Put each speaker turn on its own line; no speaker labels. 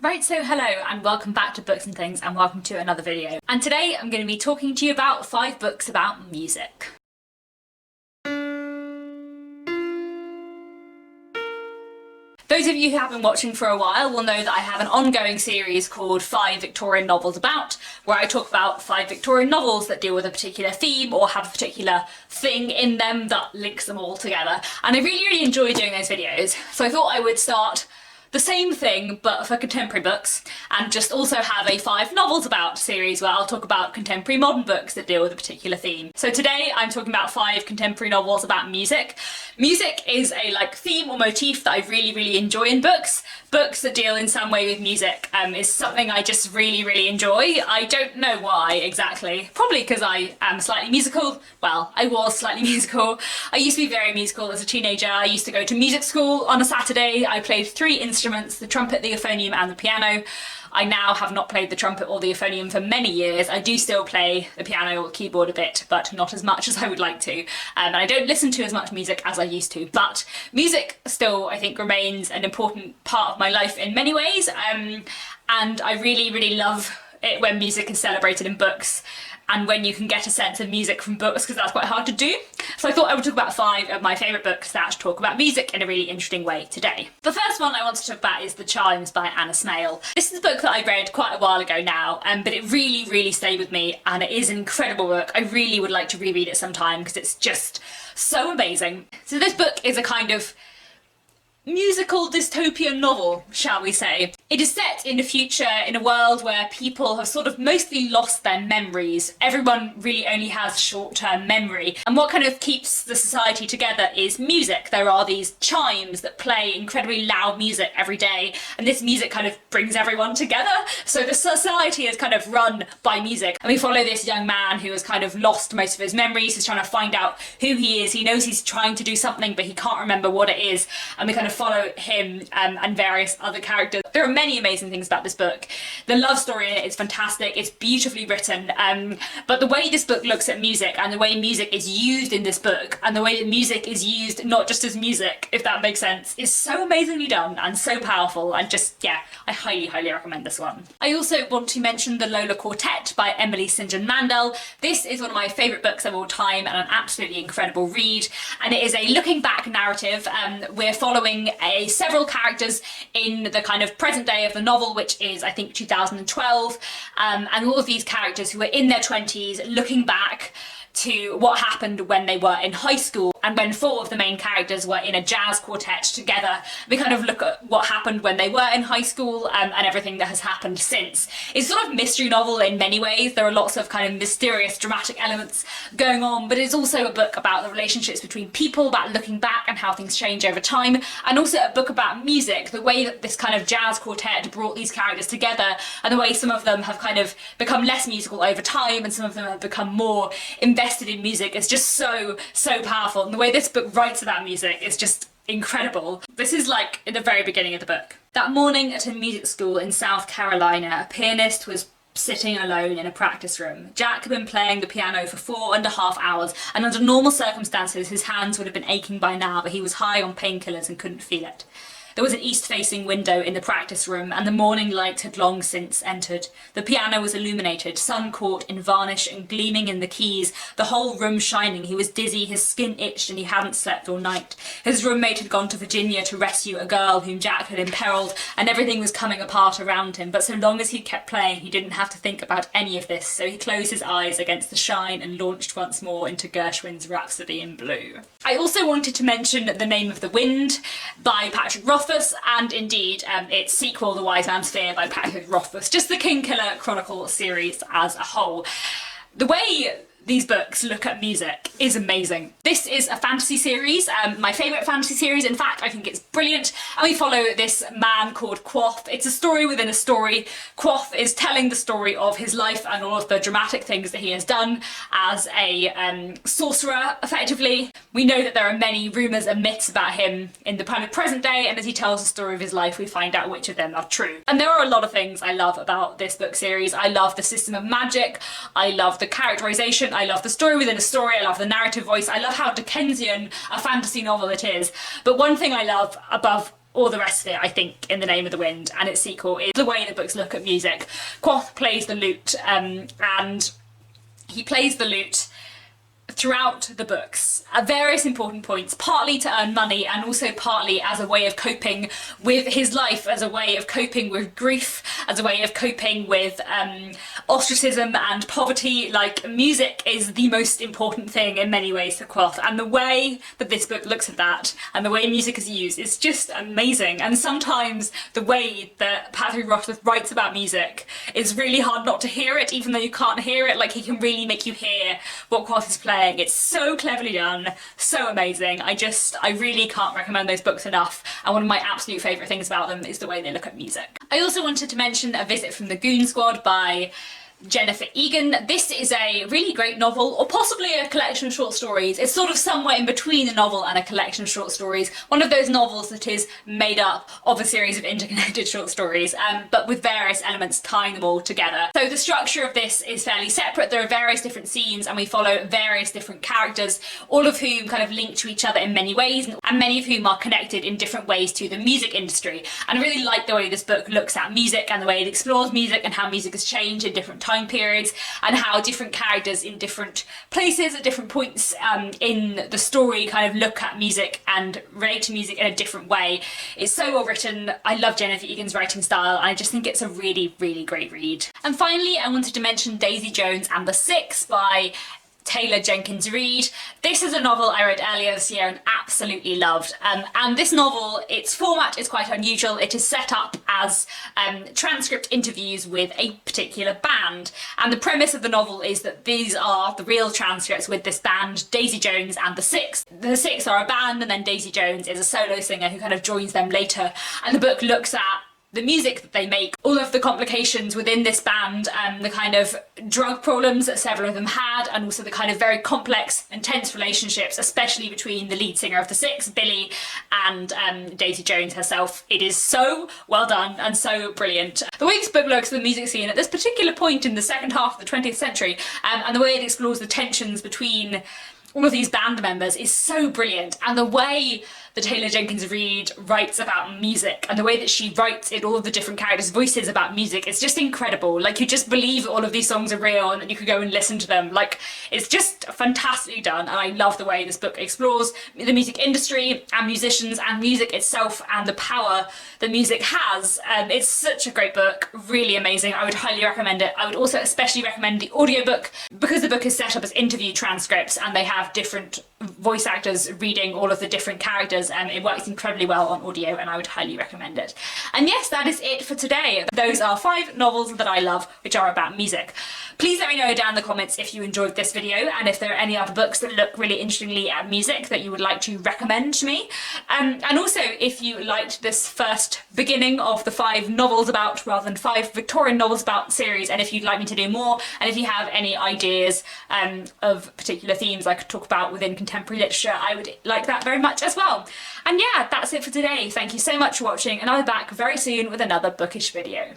Right, so hello and welcome back to Books and Things and welcome to another video. And today I'm going to be talking to you about 5 books about music. Those of you who have been watching for a while will know that I have an ongoing series called 5 Victorian Novels About, where I talk about 5 Victorian novels that deal with a particular theme or have a particular thing in them that links them all together. And I really enjoy doing those videos, so I thought I would start the same thing but for contemporary books, and just also have a 5 novels about series where I'll talk about contemporary modern books that deal with a particular theme. So today I'm talking about 5 contemporary novels about music. Music is a theme or motif that I really enjoy in books. Books that deal in some way with music is something I just really enjoy. I don't know why exactly. Probably because I am slightly musical. Well, I was slightly musical. I used to be very musical as a teenager. I used to go to music school on a Saturday. I played 3 instruments, the trumpet, the euphonium and the piano. I now have not played the trumpet or the euphonium for many years. I do still play the piano or the keyboard a bit, but not as much as I would like to. And I don't listen to as much music as I used to, but music still, I think, remains an important part of my life in many ways. And I really love it when music is celebrated in books, and when you can get a sense of music from books, because that's quite hard to do. So I thought I would talk about 5 of my favourite books that talk about music in a really interesting way today. The first one I want to talk about is The Chimes by Anna Smale. This is a book that I read quite a while ago now, but it really stayed with me, and it is an incredible book. I really would like to reread it sometime because it's just so amazing. So this book is a kind of musical dystopian novel, shall we say. It is set in the future in a world where people have sort of mostly lost their memories. Everyone really only has short-term memory. And what kind of keeps the society together is music. There are these chimes that play incredibly loud music every day, and this music kind of brings everyone together. So the society is kind of run by music. And we follow this young man who has kind of lost most of his memories. He's trying to find out who he is. He knows he's trying to do something, but he can't remember what it is. And we kind of follow him and various other characters. There are many amazing things about this book. The love story in it is fantastic. It's beautifully written, but the way this book looks at music and the way music is used in this book and the way that music is used not just as music, if that makes sense, is so amazingly done and so powerful, and just, yeah, I highly recommend this one. I also want to mention The Lola Quartet by Emily St. John Mandel. This is one of my favourite books of all time and an absolutely incredible read, and it is a looking back narrative. We're following several characters in the kind of present day of the novel, which is I think 2012, and all of these characters who are in their 20s looking back to what happened when they were in high school, and when 4 of the main characters were in a jazz quartet together. We kind of look at what happened when they were in high school, and everything that has happened since. It's sort of a mystery novel in many ways. There are lots of kind of mysterious dramatic elements going on, but it's also a book about the relationships between people, about looking back and how things change over time, and also a book about music, the way that this kind of jazz quartet brought these characters together, and the way some of them have kind of become less musical over time and some of them have become more invested in music is just so powerful. And the way this book writes about music is just incredible. This is like in the very beginning of the book. That morning at a music school in South Carolina, a pianist was sitting alone in a practice room. Jack had been playing the piano for 4.5 hours, and under normal circumstances his hands would have been aching by now, but he was high on painkillers and couldn't feel it. There was an east-facing window in the practice room, and the morning light had long since entered. The piano was illuminated, sun caught in varnish and gleaming in the keys, the whole room shining. He was dizzy, his skin itched, and he hadn't slept all night. His roommate had gone to Virginia to rescue a girl whom Jack had imperiled, and everything was coming apart around him. But so long as he kept playing, he didn't have to think about any of this, so he closed his eyes against the shine and launched once more into Gershwin's Rhapsody in Blue. I also wanted to mention The Name of the Wind by Patrick Rothfuss, and indeed its sequel, The Wise Man's Fear by Patrick Rothfuss, just the Kingkiller Chronicle series as a whole. The way these books look at music is amazing. This is a fantasy series, my favourite fantasy series. In fact, I think it's brilliant. And we follow this man called Quoth. It's a story within a story. Quoth is telling the story of his life and all of the dramatic things that he has done as a sorcerer, effectively. We know that there are many rumours and myths about him in the kind of present day, and as he tells the story of his life, we find out which of them are true. And there are a lot of things I love about this book series. I love the system of magic. I love the characterisation. I love the story within a story, I love the narrative voice, I love how Dickensian a fantasy novel it is. But one thing I love above all the rest of it, I think, in The Name of the Wind and its sequel is the way the books look at music. Quoth plays the lute, and he plays the lute throughout the books at various important points, partly to earn money and also partly as a way of coping with his life, as a way of coping with grief, as a way of coping with ostracism and poverty. Like, music is the most important thing in many ways for Quoth, and the way that this book looks at that and the way music is used is just amazing. And sometimes the way that Patrick Rothfuss writes about music is really hard not to hear it, even though you can't hear it. Like, he can really make you hear what Quoth is playing. It's so cleverly done, so amazing. I really can't recommend those books enough, and one of my absolute favourite things about them is the way they look at music. I also wanted to mention A Visit from the Gon Squad by Jennifer Egan. This is a really great novel, or possibly a collection of short stories. It's sort of somewhere in between a novel and a collection of short stories. One of those novels that is made up of a series of interconnected short stories, but with various elements tying them all together. So the structure of this is fairly separate. There are various different scenes and we follow various different characters, all of whom kind of link to each other in many ways, and many of whom are connected in different ways to the music industry. And I really like the way this book looks at music and the way it explores music and how music has changed in different time periods, and how different characters in different places at different points in the story kind of look at music and relate to music in a different way. It's so well written. I love Jennifer Egan's writing style, and I just think it's a really, really great read. And finally, I wanted to mention Davy Jones and the Six by Taylor Jenkins Reid. This is a novel I read earlier this year and absolutely loved. And this novel, its format is quite unusual. It is set up as transcript interviews with a particular band. And the premise of the novel is that these are the real transcripts with this band, Daisy Jones and the Six. The Six are a band, and then Daisy Jones is a solo singer who kind of joins them later. And the book looks at the music that they make, all of the complications within this band, the kind of drug problems that several of them had, and also the kind of very complex and tense relationships, especially between the lead singer of the Six, Billy, and Daisy Jones herself. It is so well done and so brilliant. The way this book looks at the music scene at this particular point in the second half of the 20th century, and the way it explores the tensions between all of these band members is so brilliant. And the way that Taylor Jenkins Reid writes about music and the way that she writes in all of the different characters' voices about music, it's just incredible. Like, you just believe that all of these songs are real and that you could go and listen to them. Like, it's just fantastically done, and I love the way this book explores the music industry and musicians and music itself and the power that music has. It's such a great book, really amazing. I would highly recommend it. I would also especially recommend the audiobook, because the book is set up as interview transcripts and they have different voice actors reading all of the different characters. It works incredibly well on audio, and I would highly recommend it. And yes, that is it for today. Those are 5 novels that I love which are about music. Please let me know down in the comments if you enjoyed this video, and if there are any other books that look really interestingly at music that you would like to recommend to me. And also, if you liked this first beginning of the 5 novels about, rather than 5 Victorian novels about series, and if you'd like me to do more, and if you have any ideas of particular themes I could talk about within contemporary literature, I would like that very much as well. And yeah, that's it for today. Thank you so much for watching, and I'll be back very soon with another bookish video.